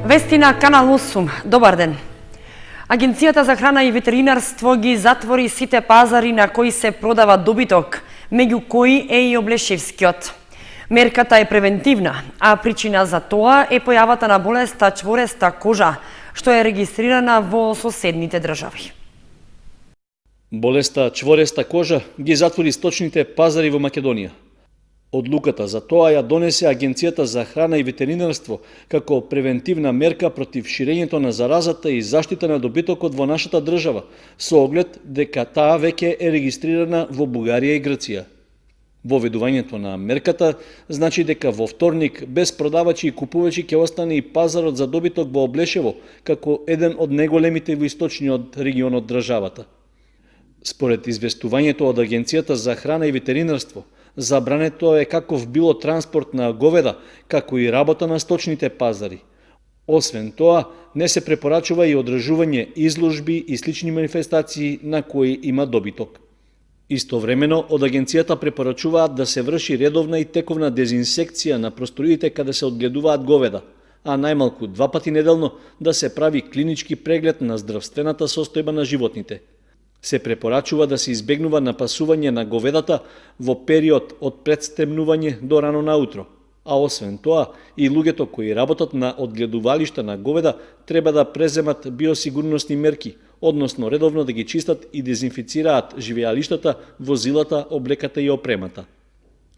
Вести на Канал 8. Добар ден. Агенцијата за храна и ветеринарство ги затвори сите пазари на кои се продава добиток, меѓу кои е и Облешевскиот. Мерката е превентивна, а причина за тоа е појавата на болеста чвореста кожа, што е регистрирана во соседните држави. Болеста чвореста кожа ги затвори сточните пазари во Македонија. Одлуката за тоа ја донесе Агенцијата за храна и ветеринарство како превентивна мерка против ширењето на заразата и заштита на добитокот во нашата држава, со оглед дека таа веќе е регистрирана во Бугарија и Грција. Воведувањето на мерката значи дека во вторник без продавачи и купувачи ќе остане и пазарот за добиток во Облешево како еден од најголемите во источниот регион од државата. Според известувањето од Агенцијата за храна и ветеринарство, забрането е каков било транспорт на говеда, како и работа на сточните пазари. Освен тоа, не се препорачува и одржување изложби и слични манифестации на кои има добиток. Истовремено, од агенцијата препорачуваат да се врши редовна и тековна дезинсекција на просториите каде се одгледуваат говеда, а најмалку 2 пати неделно да се прави клинички преглед на здравствената состојба на животните. Се препорачува да се избегнува напасување на говедата во период од предстемнување до рано наутро, а освен тоа и луѓето кои работат на одгледувалишта на говеда треба да преземат биосигурnosни мерки, односно редовно да ги чистат и дезинфицираат живеалиштата, возилата, облеката и опремата.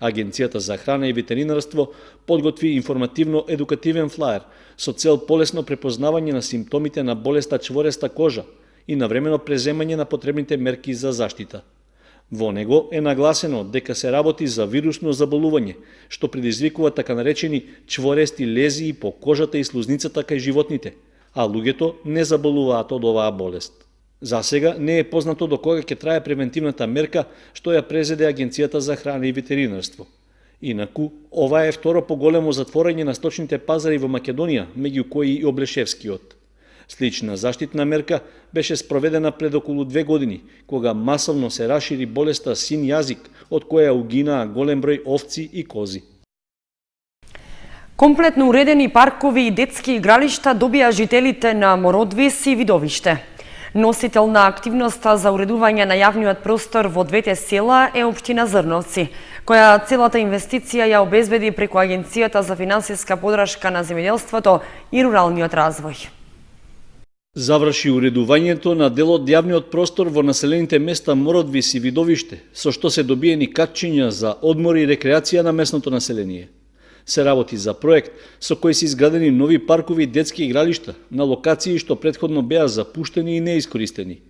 Агенцијата за храна и ветеринарство подготви информативно-едукативен флаер со цел полесно препознавање на симптомите на болеста чвореста кожа и навремено преземање на потребните мерки за заштита. Во него е нагласено дека се работи за вирусно заболување, што предизвикува така наречени чворести лезии по кожата и слузницата кај животните, а луѓето не заболуваат од оваа болест. За сега не е познато до кога ќе трае превентивната мерка што ја презеде Агенцијата за храна и ветеринарство. Инаку, ова е второ поголемо затворање на сточните пазари во Македонија, меѓу кои и Облешевскиот. Слична заштитна мерка беше спроведена пред околу 2 години, кога масовно се расшири болеста син јазик, од која угинаа голем број овци и кози. Комплетно уредени паркови и детски игралишта добија жителите на Мородвис и Видовиште. Носител на активноста за уредување на јавниот простор во двете села е општина Зрновци, која целата инвестиција ја обезбеди преку Агенцијата за финансиска подршка на земјоделството и руралниот развој. Заврши уредувањето на дел од јавниот простор во населените места Мородвис и Видовиште, со што се добиени катчиња за одмор и рекреација на местното население. Се работи за проект со кој се изградени нови паркови и детски игралишта на локации што претходно беа запуштени и неискористени.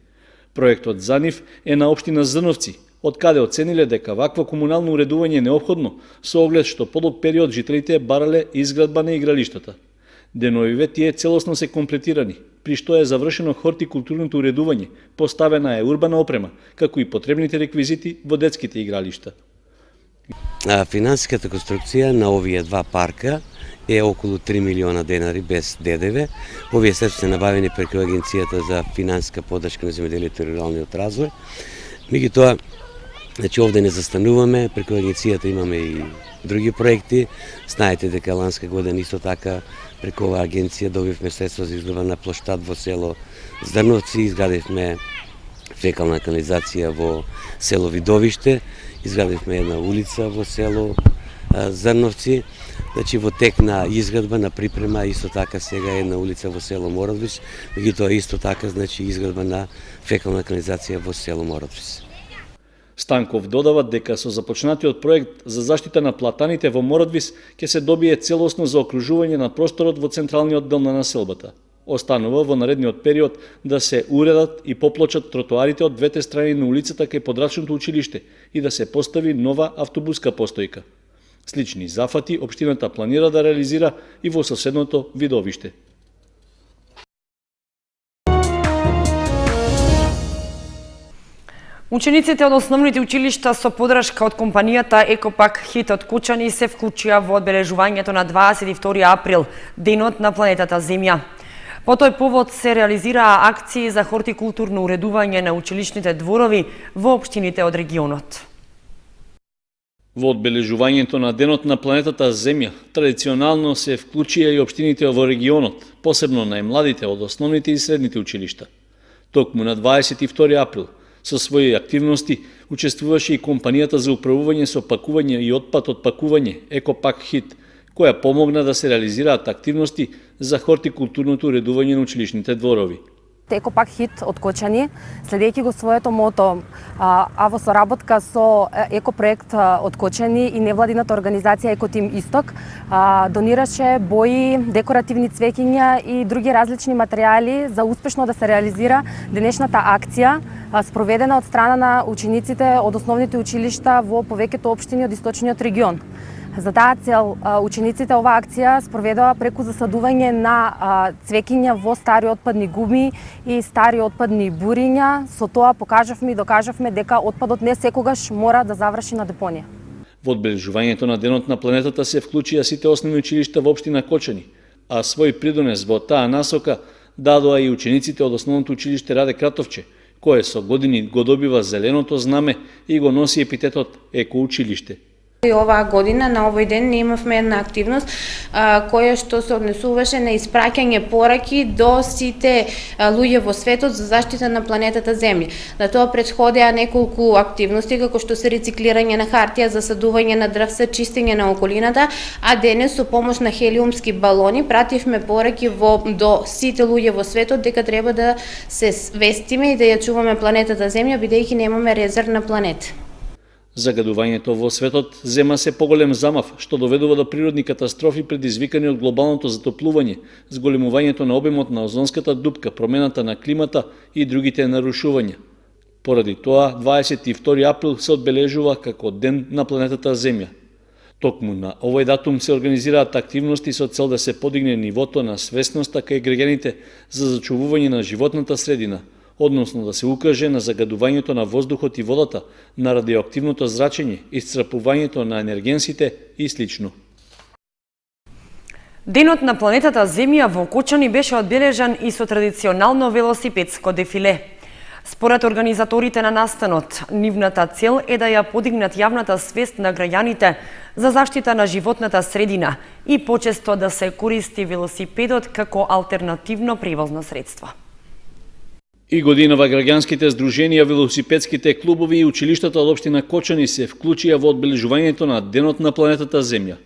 Проектот за нив е на општина Зрновци, од каде оцениле дека вакво комунално уредување е неопходно со оглед што подолг период жителите барале изградба на игралиштата. Деновиве тие целосно се комплетирани, при што е завршено хортикултурното уредување, поставена е урбана опрема, како и потребните реквизити во детските игралишта. Финансиската конструкција на овие два парка е околу 3 милиона денари без ДДВ. Овие средства се набавени преку Агенцијата за финансиска подршка на земјоделието и руралниот развој. Меѓутоа, значи овде не застануваме, преку Агенцијата имаме и други проекти. Знаете дека ланска година исто така преку оваа агенција добивме средства за изградба на плоштад во село Зрновци, изградивме фекална канализација во село Видовиште, изградивме една улица во село Зрновци, значи во тек на изградба на припрема исто така сега е една улица во село Мородвис, меѓутоа исто така значи изградба на фекална канализација во село Мородвис. Станков додава дека со започнатиот проект за заштита на платаните во Мородвис ќе се добие целосно заокружување на просторот во централниот дел на населбата. Останува во наредниот период да се уредат и поплочат тротоарите од двете страни на улицата кај подрачното училиште и да се постави нова автобуска постојка. Слични зафати општината планира да реализира и во соседното Видовиште. Учениците од основните училишта со подршка од компанијата Екопак Хит од Кучани се вклучија во одбележувањето на 22 април, денот на планетата Земја. По тој повод се реализираа акции за хортикултурно уредување на училишните дворови во општините од регионот. Во одбележувањето на Денот на планетата Земја, традиционално се вклучија и општините во регионот, посебно најмладите од основните и средните училишта. Токму на 22 април, со своји активности, учествуваше и компанијата за управување со пакување и отпад од пакување Екопак Хит, која помогна да се реализираат активности за хортикултурното уредување на училишните дворови. Екопак Хит од Кочани, следејќи го своето мото, а во соработка со екопроект од Кочани и невладината организација Екотим Исток, донираше бои, декоративни цвеќиња и други различни материјали за успешно да се реализира денешната акција, спроведена од страна на учениците од основните училишта во повеќето општини од источниот регион. За таа цел, учениците оваа акција спроведува преку засадување на цвеќиња во стари отпадни гуми и стари отпадни буриња. Со тоа покажавме и докажавме дека отпадот не секогаш мора да заврши на депонија. Во одбележувањето на Денот на планетата се вклучија сите основни училишта во општина Кочани, а свој придонес во таа насока дадоа и учениците од основното училиште Раде Кратовче, кое со години го добива зеленото знаме и го носи епитетот Екоучилиште. И оваа година на овој ден ние имавме една активност која што се однесуваше на испраќање пораки до сите луѓе во светот за заштита на планетата Земја. На тоа претходеа неколку активности како што се рециклирање на хартија, засадување на дрвца, чистење на околината, а денес со помош на хелиумски балони пративме пораки до сите луѓе во светот дека треба да се свестиме и да ја чуваме планетата Земја бидејќи немаме резервна планета. Загадувањето во светот зема се поголем замав, што доведува до природни катастрофи предизвикани од глобалното затоплување, зголемувањето на обемот на озонската дупка, промената на климата и другите нарушувања. Поради тоа, 22 април се одбележува како Ден на планетата Земја. Токму на овој датум се организираат активности со цел да се подигне нивото на свесноста кај граѓаните за зачувување на животната средина, односно да се укаже на загадувањето на воздухот и водата, на радиоактивното зрачење, исцрпувањето на енергенсите и слично. Денот на планетата Земја во Кочани беше одбележан и со традиционално велосипедско дефиле. Според организаторите на настанот, нивната цел е да ја подигнат јавната свест на граѓаните за заштита на животната средина и почесто да се користи велосипедот како алтернативно превозно средство. И годинава граѓанските здруженија, велосипедските клубови и училиштата од општина Кочани се вклучија во одбележувањето на Денот на планетата Земја.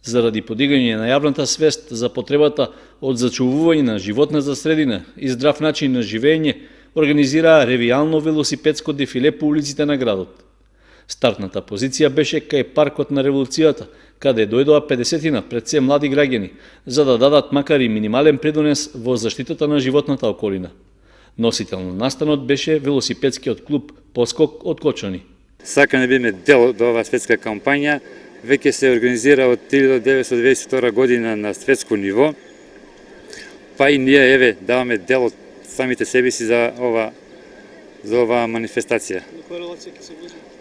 Заради подигање на јавната свест за потребата од зачувување на животната средина и здрав начин на живење, организираа ревијално велосипедско дефиле по улиците на градот. Стартната позиција беше кај паркот на Револуцијата, каде дојдоа 50 пред се млади граѓани, за да дадат макар и минимален придонес во заштитата на животната околина. Носител на настанот беше велосипедскиот клуб Поскок од Кочани. Сакаме да биме дел од оваа светска кампања, веќе се организира од 1992 година на светско ниво, па и ние даваме дел од самите себе си за оваа манифестација.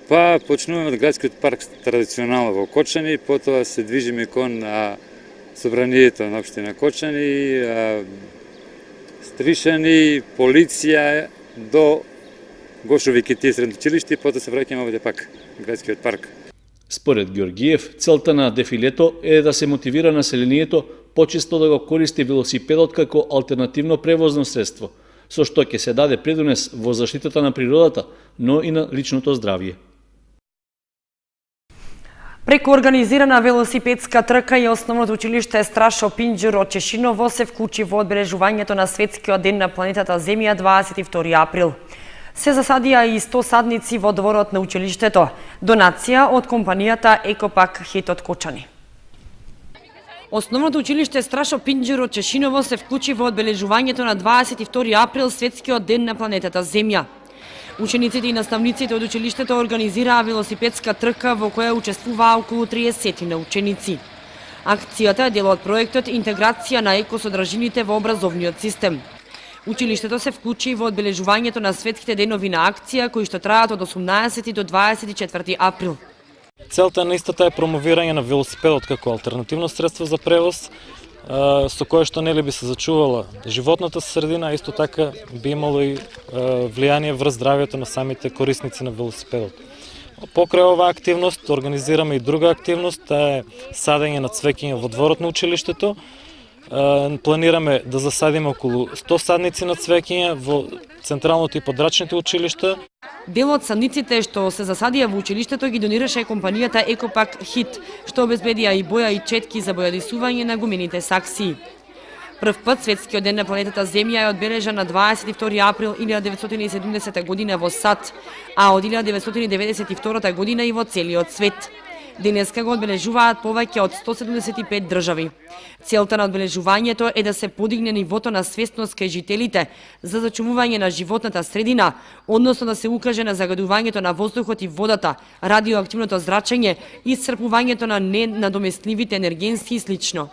Па почнуваме од градскиот парк традиционално во Кочани, потоа се движиме кон собранието на општина Кочани, Стришани, полиција до Гошо Викитиев средно училиште и потоа се враќаме овде пак градскиот парк. Според Георгиев, целта на дефилето е да се мотивира населението почесто да го користи велосипедот како алтернативно превозно средство, со што ќе се даде придонес во заштитата на природата, но и на личното здравје. Преку организирана велосипедска трка и основното училиште Страшо Пинџур од Чешиново се вклучи во одбележувањето на Светскиот ден на планетата Земја 22 април. Се засадија и 100 садници во дворот на училиштето, донација од компанијата Екопак Хит од Кочани. Основното училиште Страшо Пинџур од Чешиново се вклучи во одбележувањето на 22 април Светскиот ден на планетата Земја. Учениците и наставниците од училиштето организираа велосипедска трка во која учествуваа околу 30 на ученици. Акцијата е дел од проектот Интеграција на екосодржините во образовниот систем. Училиштето се вклучи во одбележувањето на светските денови на акција кои што траат од 18 до 24 април. Целта на истата е промовирање на велосипедот како алтернативно средство за превоз, со кое што нели би се зачувала животната средина, а исто така би имало и влијание врз здравјето на самите корисници на велосипедот. Покрај оваа активност организираме и друга активност, таа е садење на цвеќиња во дворот на училиштето. Планираме да засадиме околу 100 садници на цвеќиња во централното и подрачните училишта. Дел од садниците што се засадија во училиштето ги донираше компанијата Екопак Хит, што обезбедија и боја и четки за бојадисување на гумените саксии. Прв пат светскиот ден на планетата Земја е одбележан на 22 април 1970 година во САД, а од 1992 година и во целиот свет. Денеска го одбележуваат повеќе од 175 држави. Целта на одбележувањето е да се подигне нивото на свесност кај жителите за зачувување на животната средина, односно да се укаже на загадувањето на воздухот и водата, радиоактивното зрачење, исцрпувањето на ненадоместливите енергенси и слично.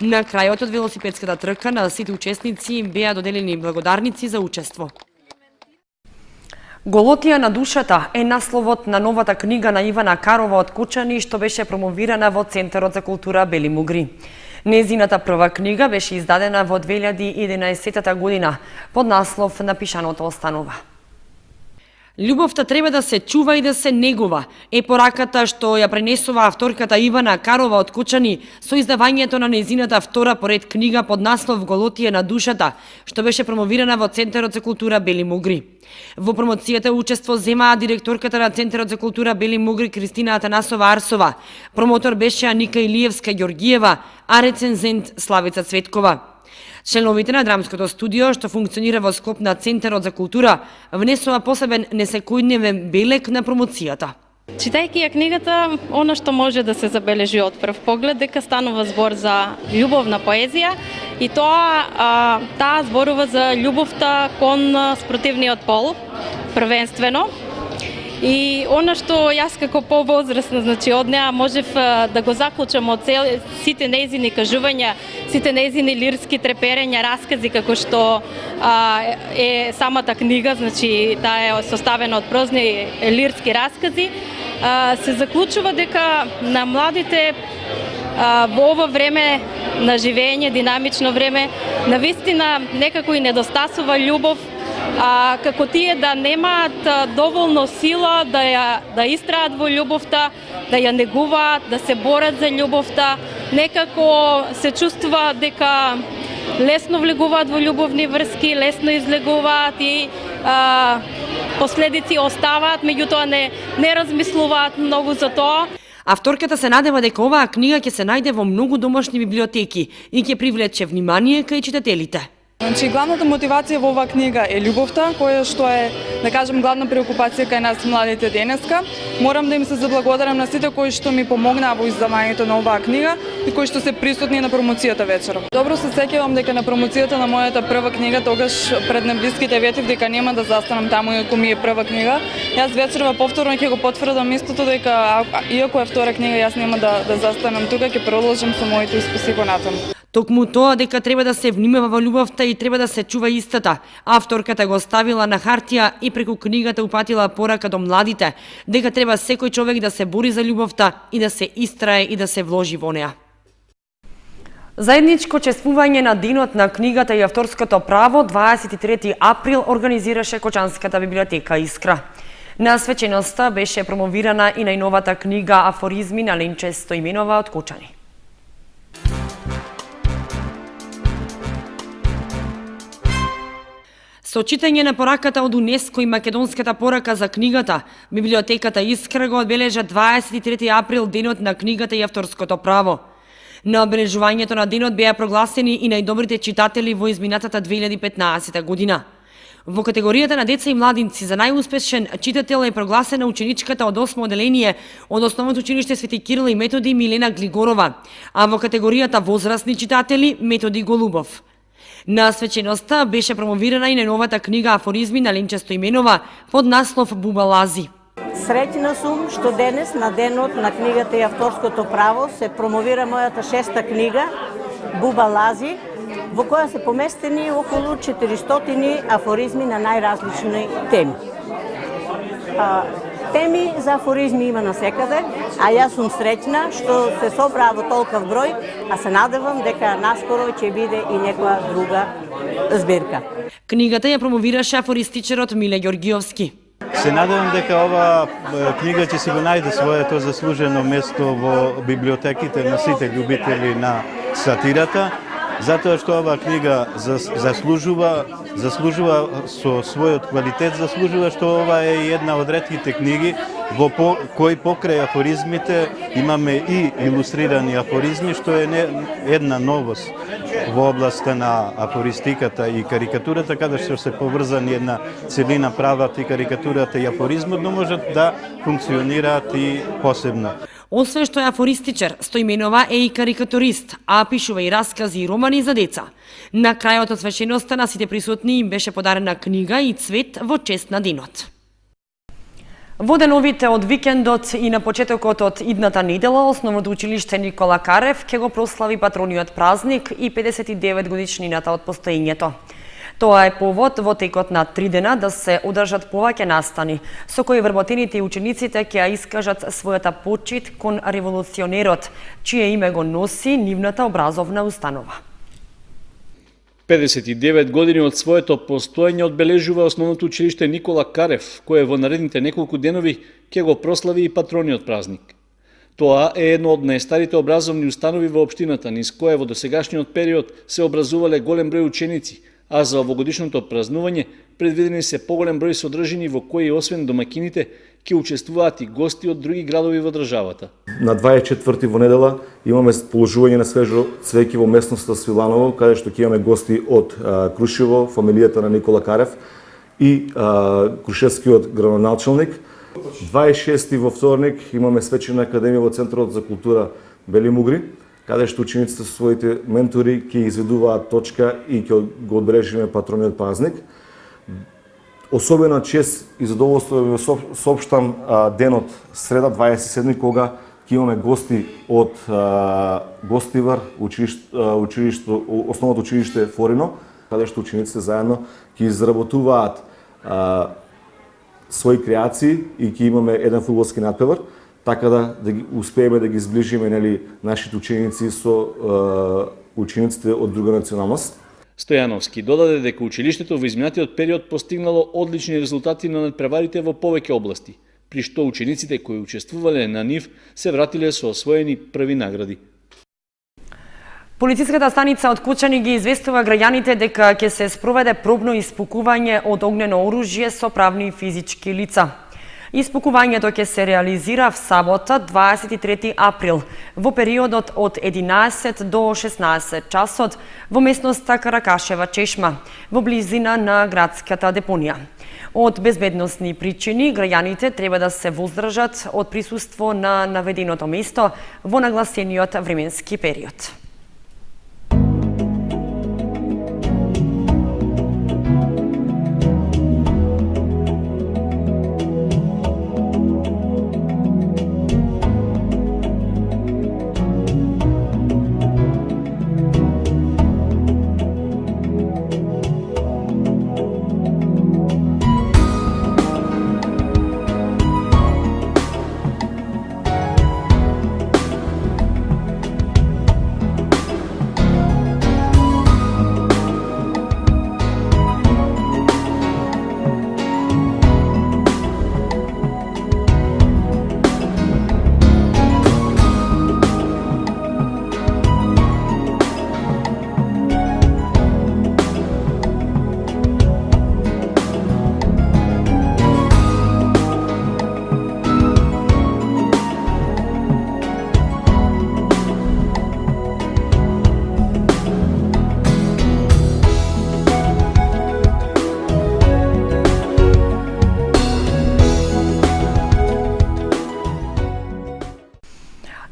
На крајот од велосипедската трка на сите учесници им беа доделени благодарници за учество. Голотија на душата е насловот на новата книга на Ивана Карова од Кучани, што беше промовирана во Центарот за култура Бели Мугри. Незината прва книга беше издадена во 2011 година под наслов "Напишаното останува". Љубовта треба да се чува и да се негува, е пораката што ја пренесува авторката Ивана Карова од Кучани со издавањето на незината втора поред книга под наслов "Голотија на душата", што беше промовирана во Центарот за култура Бели Мугри. Во промоцијата учество земаа директорката на Центарот за култура Бели Мугри Кристина Атанасова Арсова, промотор беше Аника Илиевска Ѓоргиева, а рецензент Славица Цветкова. Членовите на драмското студио, што функционира во склоп на Центарот за култура, внесува посебен несекојдневен белег на промоцијата. Читајќи ја книгата, она што може да се забележи од прв поглед дека станува збор за љубовна поезија и таа зборува за љубовта кон спротивниот пол, првенствено. И она што јас како повозрасна, значи од неа можев да го заклучам од сите нејзини кажувања, сите нејзини лирски треперења, раскази како што е самата книга, значи таа е составена од прозни лирски раскази, се заклучува дека на младите во ова време на живење, динамично време, навистина некако и недостасува љубов, како тие да немаат доволно сила да истраат во љубовта, да ја негуваат, да се борат за љубовта, некако се чувствува дека лесно влегуваат во љубовни врски, лесно излегуваат и последици оставаат, меѓутоа не размислуваат многу за тоа. Авторката се надева дека оваа книга ќе се најде во многу домашни библиотеки и ќе привлече внимание кај читателите. Значи, главната мотивација во оваа книга е љубовта, која што е, да кажем, главна преокупација кај нас младите денеска. Морам да им се заблагодарам на сите кои што ми помогнаа во издавањето на оваа книга и кои што се присутни на промоцијата вечеров. Добро се сеќавам дека на промоцијата на мојата прва книга тогаш пред неблиските ветив дека нема да застанам таму иако ми е прва книга. Јас вечерва повторно ќе го потврдам истото дека иако е втора книга јас нема да застанам тука, ќе продолжам со моите исписи понатаму. Токму тоа дека треба да се внимава во љубовта и треба да се чува истата, авторката го ставила на хартија и преку книгата упатила порака до младите, дека треба секој човек да се бори за љубовта и да се истрае и да се вложи во неа. Заедничко чествување на Денот на книгата и авторското право 23 април организираше Кочанската библиотека Искра. На свеченоста беше промовирана и најновата книга Афоризми на Ленче Стоименова од Кочани. Со читање на пораката од УНЕСКО и македонската порака за книгата, библиотеката Искра го одбележа 23 април Денот на книгата и авторското право. На обележувањето на денот беа прогласени и најдобрите читатели во изминатата 2015 година. Во категоријата на деца и младинци за најуспешен читател е прогласена ученичката од 8 оделение од Основното училиште Свети Кирил и Методи Милена Глигорова, а во категоријата возрастни читатели Методи Голубов. На свеченоста беше промовирана и најновата книга Афоризми на Ленче Стоименова под наслов Буба Лази. Среќна сум што денес на Денот на книгата и авторското право се промовира мојата 6-та книга Буба Лази, во која се поместени околу 400 афоризми на најразлични теми. Теми за афоризми има насекаде, а јас сум среќна што се собраа во толков број, а се надевам дека наскоро ќе биде и некоја друга збирка. Книгата ја промовираше афористичарот Миле Ѓоргиовски. Се надевам дека ова книга ќе си го најде своето заслужено место во библиотеките на сите љубители на сатирата, затоа што ова книга заслужува со својот квалитет, заслужува што ова е една од ретките книги во кои покрај афоризмите имаме и илустрирани афоризми, што е една новост во областа на афористиката и карикатурата, каде што се поврзани една целина прават и карикатурата и афоризмот, но можат да функционираат и посебно. Освен што е афористичар, Стоименова е и карикатурист, а пишува и раскази и романи за деца. На крајот од свеченоста на сите присутни им беше подарена книга и цвет во чест на денот. Во деновите од викендот и на почетокот од идната недела, Основното училиште Никола Карев ќе го прослави патрониот празник и 59 годишнината од постоењето. Тоа е повод во текот на 3 дена да се одржат повеќе настани, со кои вработените и учениците ќе ја искажат својата почит кон револуционерот, чие име го носи нивната образовна установа. 59 години од своето постоење одбележува Основното училиште Никола Карев, кое во наредните неколку денови ќе го прослави и патрониот празник. Тоа е едно од најстарите образовни установи во општината, низ кое во досегашниот период се образувале голем број ученици, а за овогодишното празнување предвидени се поголем број содржини во кои освен домакините ќе учествуваат и гости од други градови во државата. На 24 во недела имаме положување на свежо цвеќе во местноста Свиланово, каде што ќе имаме гости од Крушево, фамилијата на Никола Карев и крушевскиот градоначалник. 26 во вторник имаме свечена академија во Центарот за култура Бели Мугри, каде што учениците со своите ментори ќе изведуваат точка и ќе го одбележиме патрониот празник. Особена чест и задоволство ви соопштам денот среда 27 кога ќе имаме гости од Гостивар, Основното училиште Форино, каде што учениците заедно ќе изработуваат своји креации и ќе имаме еден фудбалски надпревар, така да успееме да ги зближиме нашите ученици со учениците од друга националност. Стојановски додаде дека училиштето во изминатиот период постигнало одлични резултати на надпреварите во повеќе области, при што учениците кои учествувале на нив се вратиле со освоени први награди. Полициската станица од Кучани ги известува граѓаните дека ќе се спроведе пробно испукување од огнено оружје со правни и физички лица. Испукувањето ќе се реализира в сабота 23 април во периодот од 11 до 16 часот во местноста Каракашева чешма во близина на градската депонија. Од безбедносни причини граѓаните треба да се воздржат од присуство на наведеното место во нагласениот временски период.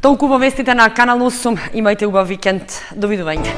Толку во вестите на Канал 8. Имајте убав викенд. Довидување.